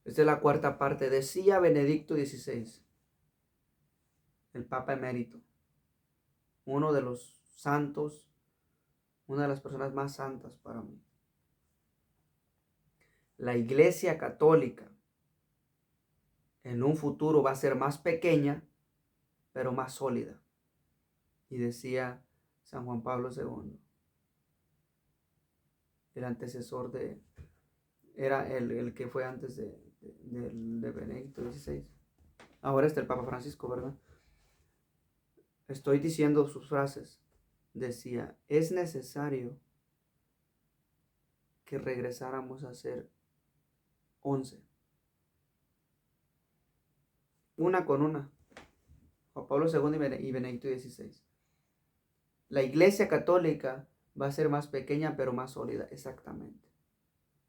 Esta es la cuarta parte. Decía Benedicto XVI, el Papa emérito, uno de los santos, una de las personas más santas para mí. La Iglesia Católica en un futuro va a ser más pequeña, pero más sólida. Y decía San Juan Pablo II, el antecesor era el que fue antes de Benedicto XVI. Ahora está el Papa Francisco, ¿verdad? Estoy diciendo sus frases. Decía, es necesario que regresáramos a ser 11. Una con una. Juan Pablo II y Benedicto XVI. La Iglesia Católica va a ser más pequeña pero más sólida, exactamente.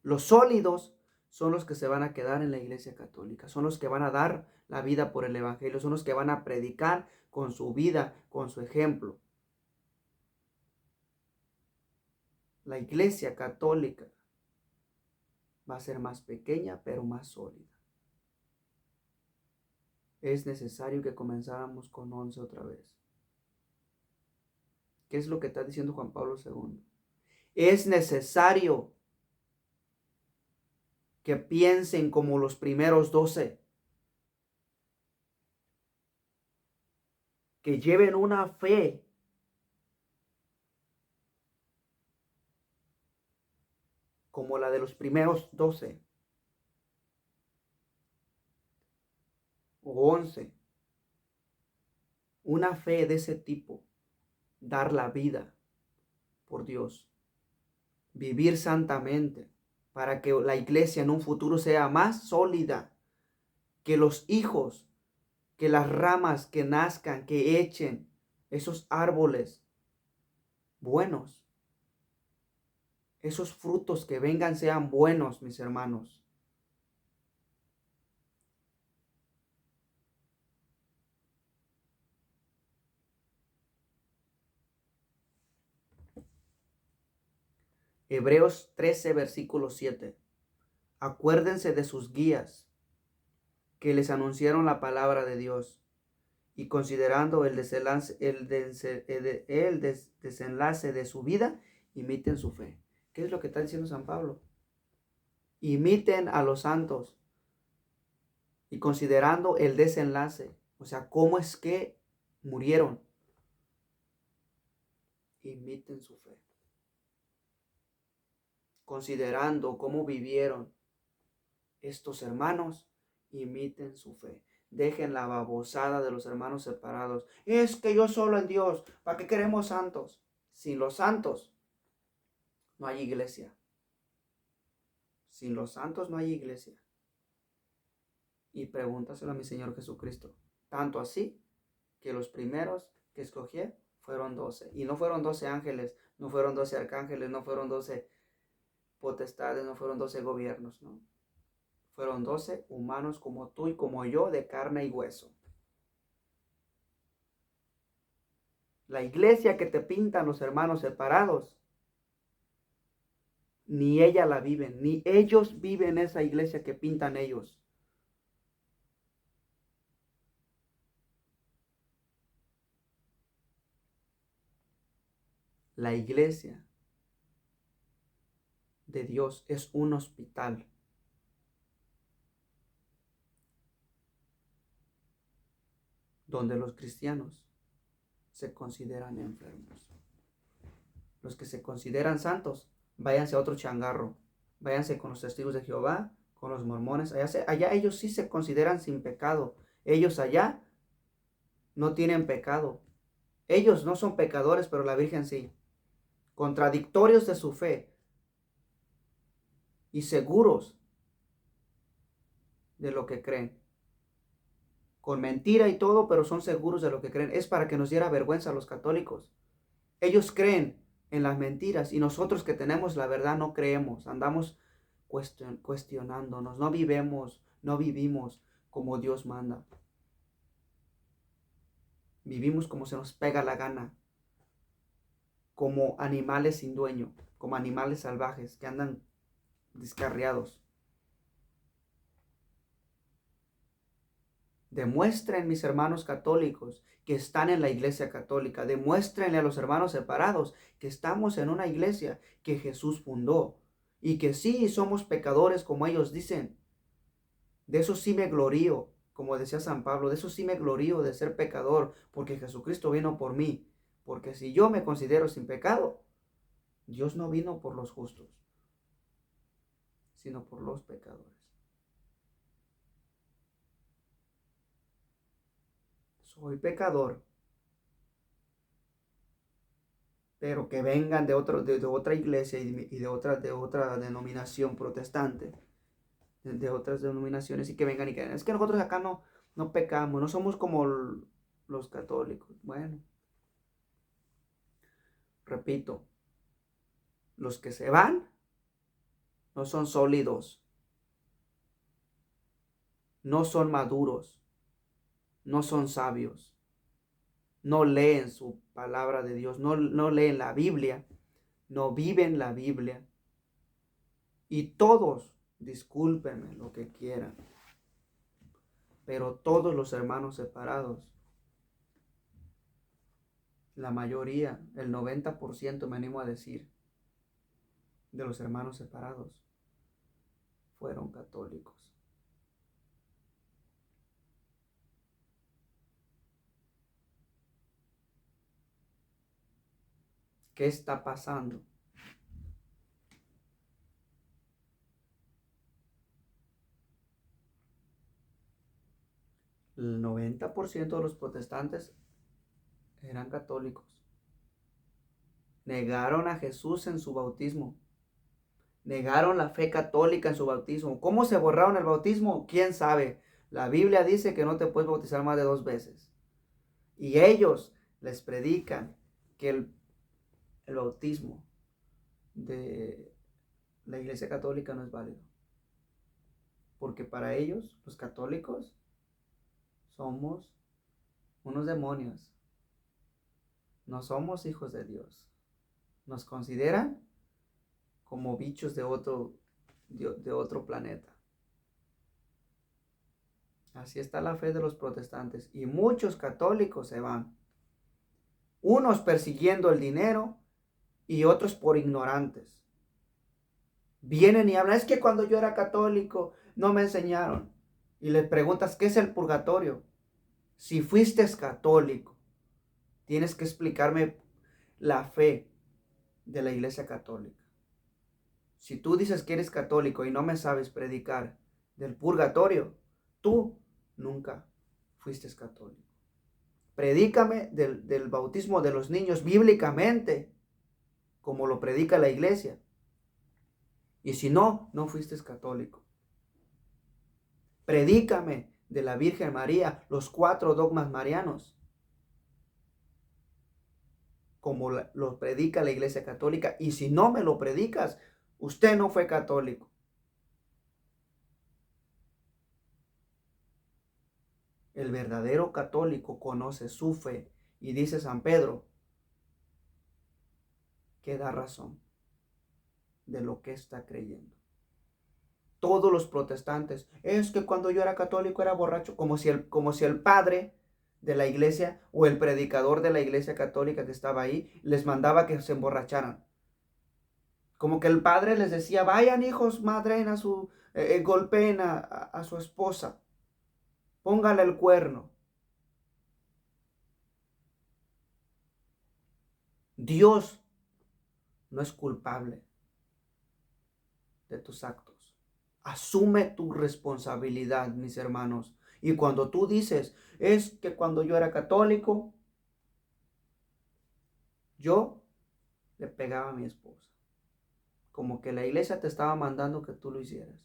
Los sólidos son los que se van a quedar en la Iglesia Católica, son los que van a dar la vida por el Evangelio, son los que van a predicar con su vida, con su ejemplo. La Iglesia Católica va a ser más pequeña pero más sólida. Es necesario que comenzáramos con 11 otra vez. ¿Qué es lo que está diciendo Juan Pablo II? Es necesario que piensen como los primeros 12, que lleven una fe como la de los primeros 12 o 11. Una fe de ese tipo, dar la vida por Dios, vivir santamente, para que la iglesia en un futuro sea más sólida, que los hijos, que las ramas que nazcan, que echen esos árboles buenos, esos frutos que vengan sean buenos, mis hermanos. Hebreos 13, versículo 7. Acuérdense de sus guías que les anunciaron la palabra de Dios, y considerando el desenlace de su vida, imiten su fe. ¿Qué es lo que está diciendo San Pablo? Imiten a los santos y considerando el desenlace, o sea, cómo es que murieron, imiten su fe. Considerando cómo vivieron estos hermanos, imiten su fe. Dejen la babosada de los hermanos separados. Es que yo solo en Dios, ¿para qué queremos santos? Sin los santos no hay iglesia. Sin los santos no hay iglesia. Y pregúntaselo a mi Señor Jesucristo. Tanto así que los primeros que escogí fueron 12. Y no fueron 12 ángeles, no fueron 12 arcángeles, no fueron 12 potestades, no fueron 12 gobiernos, no. Fueron 12 humanos como tú y como yo, de carne y hueso. La iglesia que te pintan los hermanos separados, ni ella la viven, ni ellos viven esa iglesia que pintan ellos. La iglesia de Dios es un hospital donde los cristianos se consideran enfermos. Los que se consideran santos, váyanse a otro changarro, váyanse con los testigos de Jehová, con los mormones, allá ellos sí se consideran sin pecado, ellos allá no tienen pecado, ellos no son pecadores, pero la Virgen sí, contradictorios de su fe y seguros de lo que creen, con mentira y todo, pero son seguros de lo que creen. Es para que nos diera vergüenza a los católicos. Ellos creen en las mentiras y nosotros que tenemos la verdad no creemos, andamos cuestionándonos, no vivimos como Dios manda. Vivimos como se nos pega la gana, como animales sin dueño, como animales salvajes que andan descarriados. Demuestren, mis hermanos católicos, que están en la iglesia católica. Demuéstrenle a los hermanos separados que estamos en una iglesia que Jesús fundó. Y que sí somos pecadores como ellos dicen. De eso sí me glorío, como decía San Pablo. De eso sí me glorío de ser pecador, porque Jesucristo vino por mí. Porque si yo me considero sin pecado, Dios no vino por los justos, sino por los pecadores. Soy pecador, pero que vengan de otra iglesia y de otra denominación protestante, de otras denominaciones, y que vengan y que es que nosotros acá no pecamos, no somos como los católicos. Bueno, repito, los que se van no son sólidos, no son maduros, no son sabios, no leen su palabra de Dios, no leen la Biblia, no viven la Biblia. Y todos, discúlpenme lo que quieran, pero todos los hermanos separados, la mayoría, el 90% me animo a decir, de los hermanos separados, fueron católicos. ¿Qué está pasando? El 90% de los protestantes eran católicos. Negaron a Jesús en su bautismo. Negaron la fe católica en su bautismo. ¿Cómo se borraron el bautismo? ¿Quién sabe? La Biblia dice que no te puedes bautizar más de 2 veces. Y ellos les predican que el bautismo de la Iglesia Católica no es válido. Porque para ellos, los católicos, somos unos demonios. No somos hijos de Dios. Nos consideran como bichos de otro planeta. Así está la fe de los protestantes. Y muchos católicos se van. Unos persiguiendo el dinero y otros por ignorantes. Vienen y hablan, es que cuando yo era católico no me enseñaron. Y les preguntas, ¿qué es el purgatorio? Si fuiste católico, tienes que explicarme la fe de la Iglesia Católica. Si tú dices que eres católico y no me sabes predicar del purgatorio, tú nunca fuiste católico. Predícame del bautismo de los niños bíblicamente, como lo predica la Iglesia. Y si no, no fuiste católico. Predícame de la Virgen María, los 4 dogmas marianos, como lo predica la Iglesia Católica. Y si no me lo predicas, usted no fue católico. El verdadero católico conoce su fe y dice San Pedro que da razón de lo que está creyendo. Todos los protestantes, es que cuando yo era católico era borracho, como si el padre de la iglesia o el predicador de la iglesia católica que estaba ahí les mandaba que se emborracharan. Como que el padre les decía, vayan hijos, madren a su, golpeen a su esposa, póngale el cuerno. Dios no es culpable de tus actos. Asume tu responsabilidad, mis hermanos. Y cuando tú dices, es que cuando yo era católico, yo le pegaba a mi esposa. Como que la iglesia te estaba mandando que tú lo hicieras.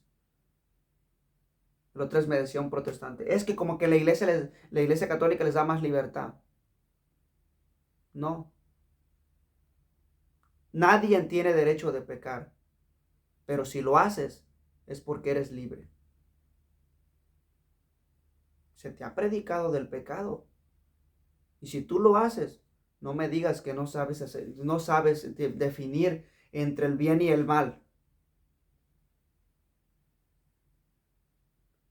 El otro me decía un protestante, es que como que la iglesia católica les da más libertad. No. Nadie tiene derecho de pecar. Pero si lo haces, es porque eres libre. Se te ha predicado del pecado. Y si tú lo haces, no me digas que no sabes hacer, no sabes definir entre el bien y el mal.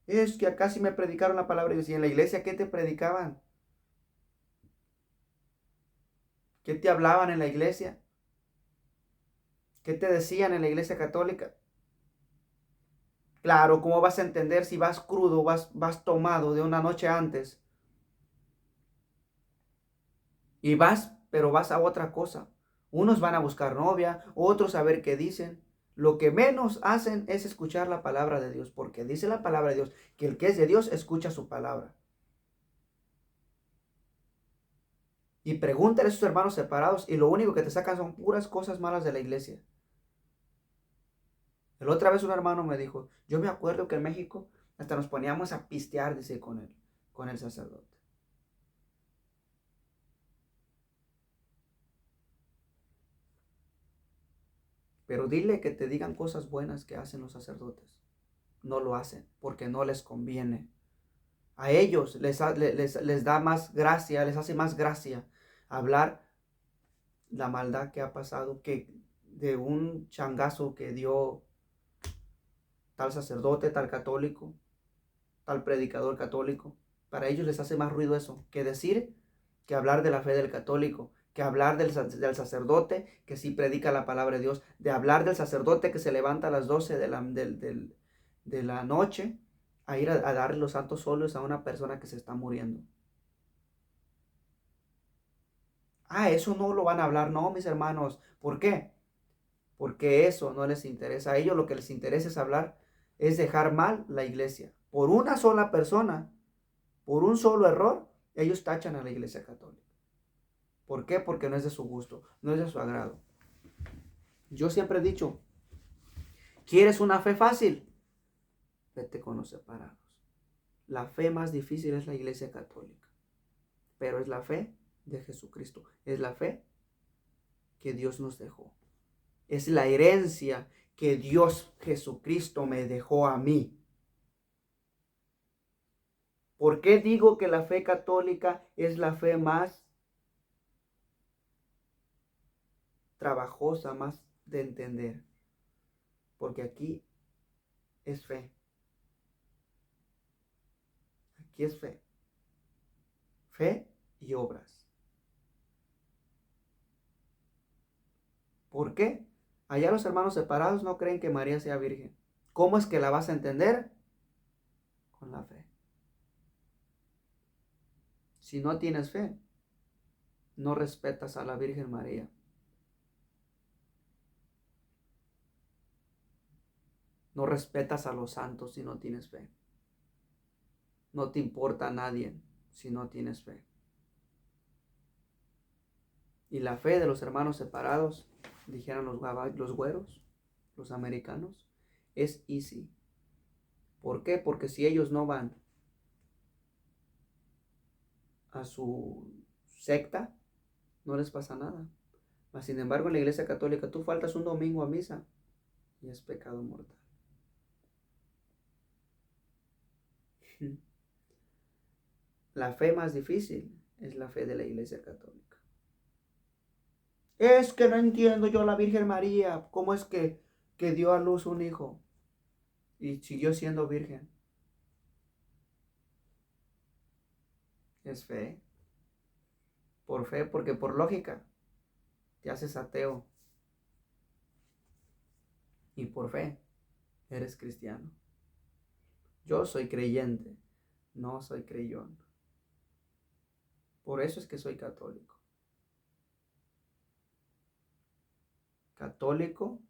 Es que acá sí me predicaron la palabra de Dios. ¿Y en la iglesia qué te predicaban? ¿Qué te hablaban en la iglesia? ¿Qué te decían en la iglesia católica? Claro, ¿cómo vas a entender si vas crudo, vas tomado de una noche antes y pero vas a otra cosa? Unos van a buscar novia, otros a ver qué dicen. Lo que menos hacen es escuchar la palabra de Dios, porque dice la palabra de Dios que el que es de Dios escucha su palabra. Y pregúntale a sus hermanos separados y lo único que te sacan son puras cosas malas de la iglesia. La otra vez un hermano me dijo, yo me acuerdo que en México hasta nos poníamos a pistear, dice, con el sacerdote. Pero dile que te digan cosas buenas que hacen los sacerdotes. No lo hacen porque no les conviene. A ellos les da más gracia, les hace más gracia hablar la maldad que ha pasado que de un changazo que dio tal sacerdote, tal católico, tal predicador católico. Para ellos les hace más ruido eso que decir, que hablar de la fe del católico, que hablar del sacerdote que sí predica la palabra de Dios, de hablar del sacerdote que se levanta a las 12 de la noche a ir a dar los santos óleos a una persona que se está muriendo. Ah, eso no lo van a hablar, no, mis hermanos. ¿Por qué? Porque eso no les interesa. A ellos lo que les interesa es hablar, es dejar mal la iglesia. Por una sola persona, por un solo error, ellos tachan a la iglesia católica. ¿Por qué? Porque no es de su gusto, no es de su agrado. Yo siempre he dicho, ¿quieres una fe fácil? Vete con los separados. La fe más difícil es la iglesia católica, pero es la fe de Jesucristo, es la fe que Dios nos dejó. Es la herencia que Dios Jesucristo me dejó a mí. ¿Por qué digo que la fe católica es la fe más trabajosa, más de entender? Porque aquí es fe. Aquí es fe. Fe y obras. ¿Por qué? Allá los hermanos separados no creen que María sea virgen. ¿Cómo es que la vas a entender? Con la fe. Si no tienes fe, no respetas a la Virgen María. No respetas a los santos si no tienes fe. No te importa a nadie si no tienes fe. Y la fe de los hermanos separados, dijeran los güeros, los americanos, es easy. ¿Por qué? Porque si ellos no van a su secta, no les pasa nada. Mas, sin embargo, en la iglesia católica tú faltas un domingo a misa y es pecado mortal. La fe más difícil es la fe de la iglesia católica. Es que no entiendo yo a la Virgen María, ¿cómo es que dio a luz un hijo y siguió siendo virgen? Es fe, por fe, porque por lógica te haces ateo y por fe eres cristiano. Yo soy creyente, no soy creyón. Por eso es que soy católico. Católico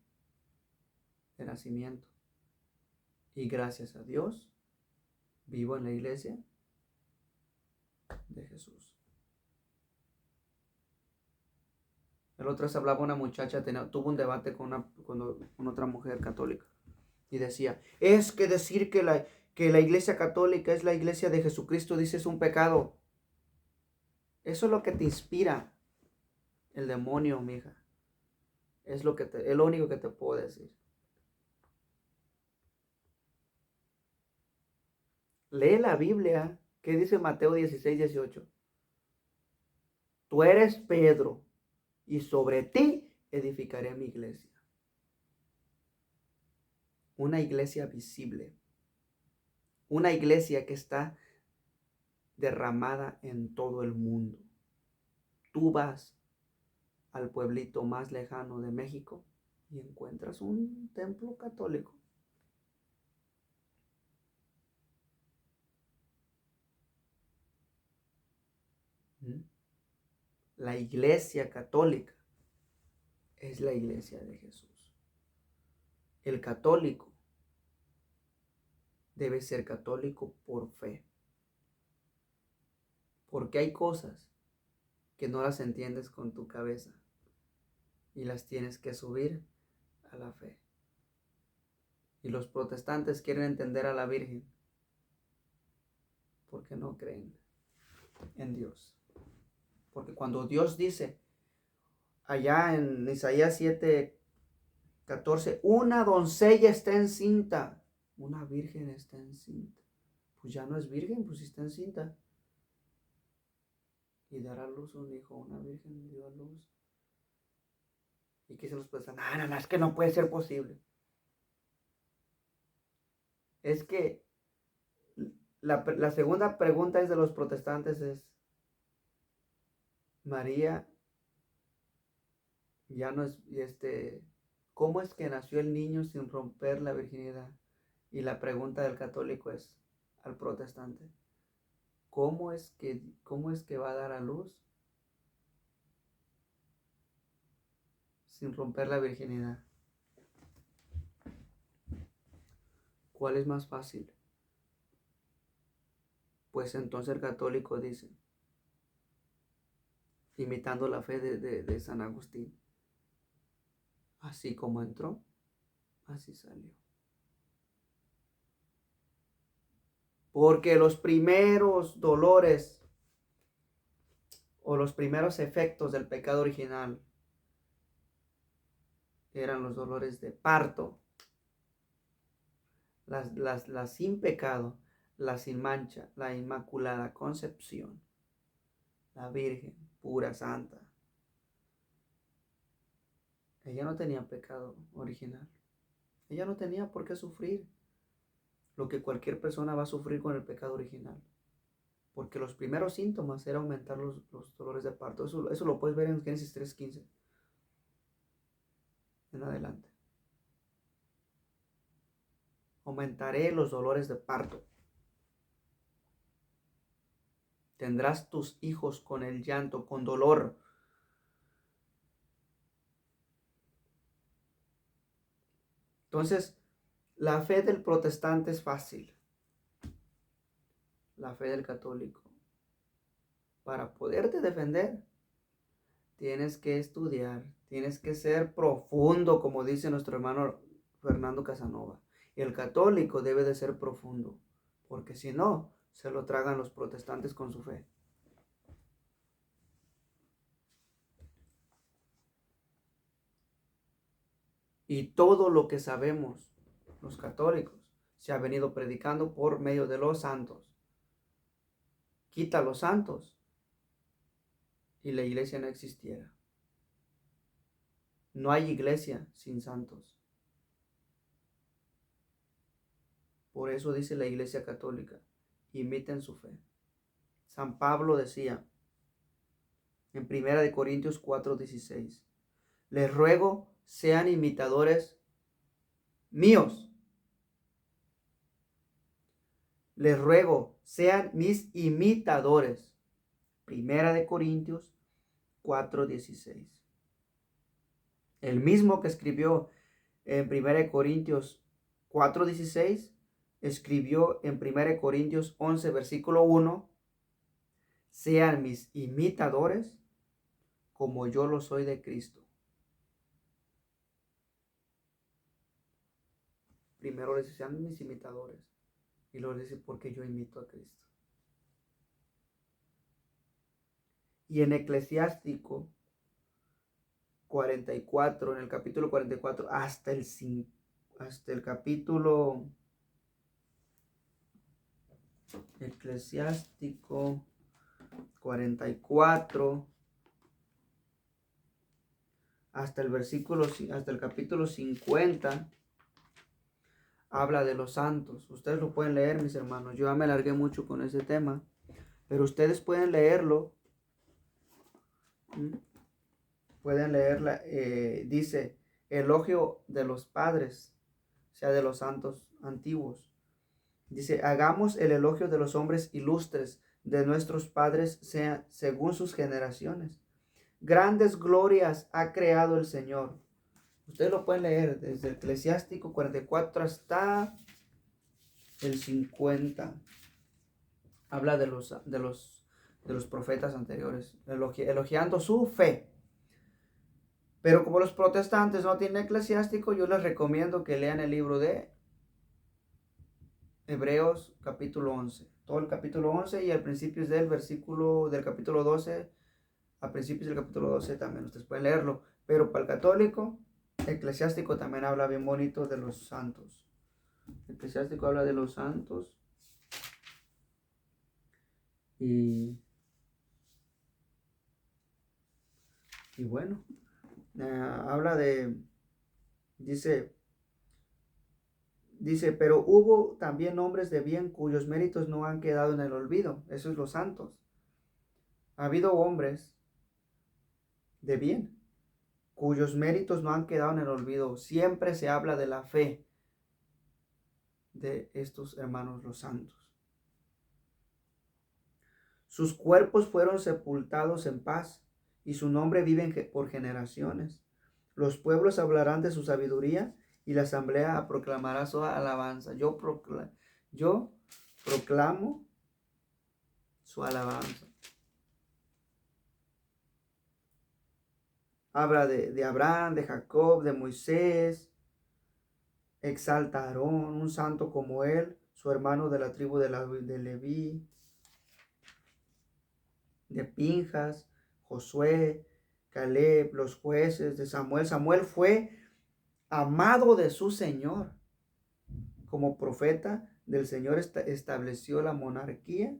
de nacimiento. Y gracias a Dios vivo en la iglesia de Jesús. El otro día hablaba una muchacha, tuvo un debate con otra mujer católica. Y decía, es que decir que la iglesia católica es la iglesia de Jesucristo, dice, es un pecado. Eso es lo que te inspira el demonio, mija. Es lo único que te puedo decir. Lee la Biblia, que dice Mateo 16:18. Tú eres Pedro, y sobre ti edificaré mi iglesia. Una iglesia visible. una iglesia que está derramada en todo el mundo. Tú vas al pueblito más lejano de México y encuentras un templo católico. La iglesia católica es la iglesia de Jesús. El católico debe ser católico por fe. Porque hay cosas que no las entiendes con tu cabeza y las tienes que subir a la fe. Y los protestantes quieren entender a la Virgen porque no creen en Dios. Porque cuando Dios dice allá en Isaías 7:14, una doncella está encinta, una virgen está encinta. Pues ya no es virgen, pues está encinta. Y dará a luz un hijo, una virgen dio a luz. Y que se los puede decir, no, es que no puede ser posible. Es que la segunda pregunta es de los protestantes es, María ya no es, ¿cómo es que nació el niño sin romper la virginidad? Y la pregunta del católico es, al protestante, ¿cómo es que va a dar a luz sin romper la virginidad? ¿Cuál es más fácil? Pues entonces el católico dice, imitando la fe de San Agustín, así como entró, así salió. Porque los primeros dolores o los primeros efectos del pecado original eran los dolores de parto, las sin pecado, la sin mancha, la inmaculada concepción, la Virgen pura, santa. Ella no tenía pecado original. Ella no tenía por qué sufrir lo que cualquier persona va a sufrir con el pecado original. Porque los primeros síntomas era aumentar los dolores de parto. Eso lo puedes ver en Génesis 3:15 en adelante. Aumentaré los dolores de parto. Tendrás tus hijos con el llanto, con dolor. Entonces, la fe del protestante es fácil. La fe del católico. Para poderte defender, tienes que estudiar, tienes que ser profundo, como dice nuestro hermano Fernando Casanova. El católico debe de ser profundo, porque si no, se lo tragan los protestantes con su fe. Y todo lo que sabemos, los católicos, se ha venido predicando por medio de los santos. Quita los santos y la iglesia no existiera. No hay iglesia sin santos. Por eso dice la iglesia católica, imiten su fe. San Pablo decía en 1 Corintios 4:16, les ruego sean imitadores míos. Les ruego sean mis imitadores. 1 Corintios 4:16. El mismo que escribió en 1 Corintios 4:16, escribió en 1 Corintios 11, versículo 1, sean mis imitadores como yo lo soy de Cristo. Primero les dice, sean mis imitadores. Y luego les dice, porque yo imito a Cristo. Y en Eclesiástico 44, en el capítulo 44, hasta el capítulo Eclesiástico 44, hasta el capítulo 50, habla de los santos. Ustedes lo pueden leer, mis hermanos. Yo ya me alargué mucho con ese tema, pero ustedes pueden leerlo. ¿Mm? Pueden leerla. Dice, elogio de los padres, o sea, de los santos antiguos. Dice, hagamos el elogio de los hombres ilustres, de nuestros padres, sea según sus generaciones. Grandes glorias ha creado el Señor. Ustedes lo pueden leer desde el Eclesiástico 44 hasta el 50. Habla de los profetas anteriores, elogiando su fe. Pero como los protestantes no tienen eclesiástico, yo les recomiendo que lean el libro de Hebreos capítulo 11. Todo el capítulo 11 y al principio del capítulo 12, a principios del capítulo 12 también ustedes pueden leerlo. Pero para el católico, eclesiástico también habla bien bonito de los santos. El eclesiástico habla de los santos y bueno, habla dice, pero hubo también hombres de bien cuyos méritos no han quedado en el olvido. Eso es los santos. Ha habido hombres de bien cuyos méritos no han quedado en el olvido. Siempre se habla de la fe de estos hermanos los santos. Sus cuerpos fueron sepultados en paz y su nombre vive por generaciones. Los pueblos hablarán de su sabiduría y la asamblea proclamará su alabanza. Yo proclamo su alabanza. Habla de Abraham, de Jacob, de Moisés. Exalta a Aarón, un santo como él, su hermano de la tribu de Leví, de Pinjas, Josué, Caleb, los jueces, de Samuel. Samuel fue amado de su Señor. Como profeta del Señor estableció la monarquía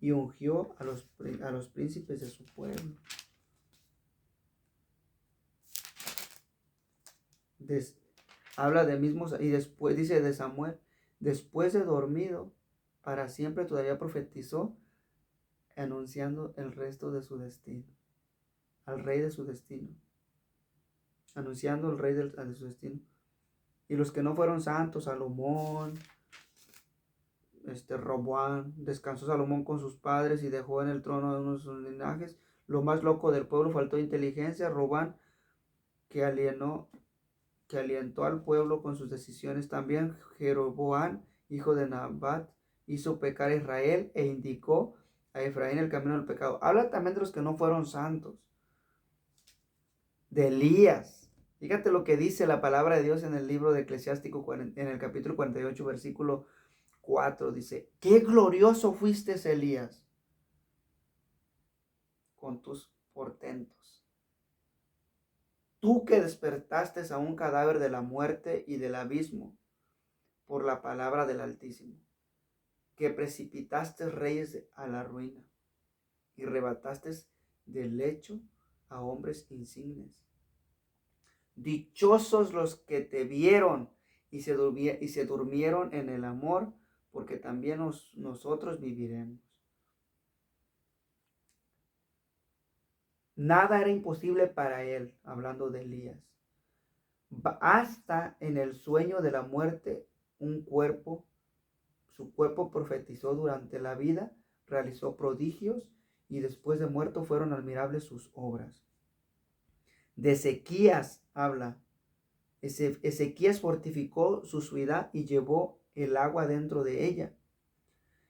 y ungió a los príncipes de su pueblo. Habla de mismos, y después dice de Samuel, después de dormido, para siempre todavía profetizó, anunciando el resto de su destino, al rey de su destino, anunciando el rey de su destino. Y los que no fueron santos, Salomón, Roboam, descansó Salomón con sus padres y dejó en el trono de uno de sus linajes. Lo más loco del pueblo, faltó inteligencia. Roboam, que alentó al pueblo con sus decisiones. También Jeroboam, hijo de Nabat, hizo pecar a Israel e indicó a Efraín el camino del pecado. Habla también de los que no fueron santos. De Elías. Fíjate lo que dice la palabra de Dios en el libro de Eclesiástico, en el capítulo 48, versículo 4. Dice, qué glorioso fuiste, Elías, con tus portentos. Tú que despertaste a un cadáver de la muerte y del abismo por la palabra del Altísimo, que precipitaste reyes a la ruina y arrebataste del lecho a hombres insignes. Dichosos los que te vieron y se durmieron en el amor, porque también nosotros viviremos. Nada era imposible para él, hablando de Elías. Hasta en el sueño de la muerte, su cuerpo profetizó durante la vida, realizó prodigios y después de muerto fueron admirables sus obras. De Ezequías habla. Ezequías fortificó su ciudad y llevó el agua dentro de ella.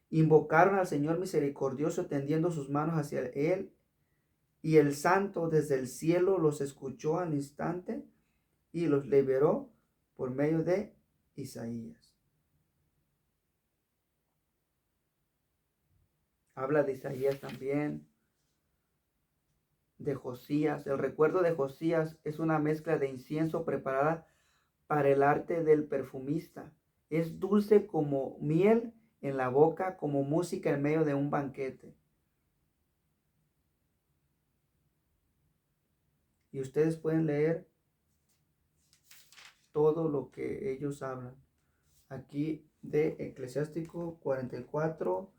Invocaron al Señor misericordioso tendiendo sus manos hacia él, y el santo desde el cielo los escuchó al instante y los liberó por medio de Isaías. Habla de Isaías también, de Josías. El recuerdo de Josías es una mezcla de incienso preparada para el arte del perfumista. Es dulce como miel en la boca, como música en medio de un banquete. Y ustedes pueden leer todo lo que ellos hablan. aquí de Eclesiástico 44,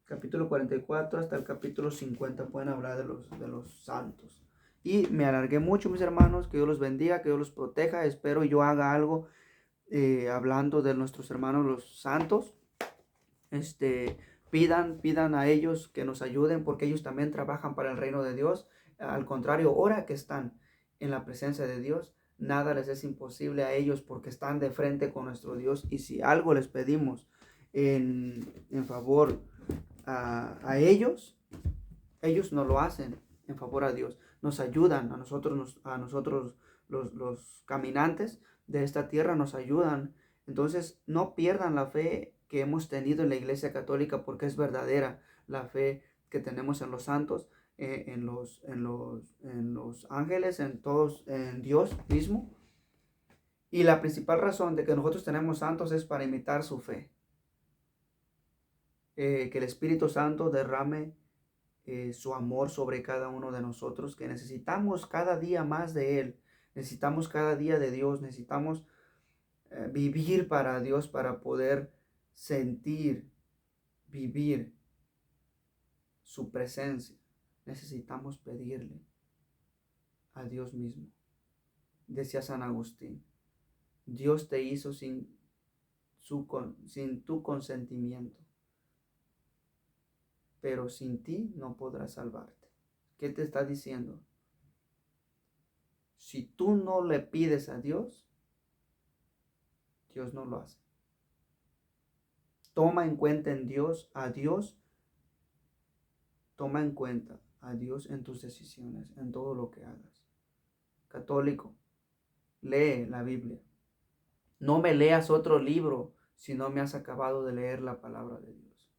capítulo 44 hasta el capítulo 50 pueden hablar de los santos. Y me alargué mucho, mis hermanos, que Dios los bendiga, que Dios los proteja. Espero yo haga algo hablando de nuestros hermanos los santos. Pidan a ellos que nos ayuden porque ellos también trabajan para el reino de Dios. Al contrario, ahora que están en la presencia de Dios, nada les es imposible a ellos porque están de frente con nuestro Dios. Y si algo les pedimos en favor a ellos nos lo hacen en favor a Dios. Nos ayudan a nosotros los caminantes de esta tierra, nos ayudan. Entonces, no pierdan la fe que hemos tenido en la Iglesia Católica porque es verdadera la fe que tenemos en los santos, en los ángeles, en todos, en Dios mismo. Y la principal razón de que nosotros tenemos santos es para imitar su fe. Que el Espíritu Santo derrame su amor sobre cada uno de nosotros, que necesitamos cada día más de Él, necesitamos cada día de Dios, necesitamos vivir para Dios para poder sentir, vivir su presencia. Necesitamos pedirle a Dios mismo. Decía San Agustín, Dios te hizo sin tu consentimiento, pero sin ti no podrá salvarte. ¿Qué te está diciendo? Si tú no le pides a Dios, Dios no lo hace. Toma en cuenta a Dios, toma en cuenta a Dios en tus decisiones, en todo lo que hagas. Católico, lee la Biblia. No me leas otro libro si no me has acabado de leer la palabra de Dios.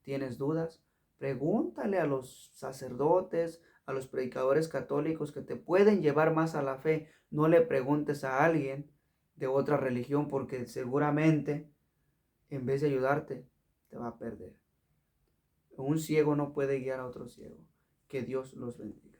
¿Tienes dudas? Pregúntale a los sacerdotes, a los predicadores católicos que te pueden llevar más a la fe. No le preguntes a alguien de otra religión porque seguramente en vez de ayudarte te va a perder. Un ciego no puede guiar a otro ciego. Que Dios los bendiga.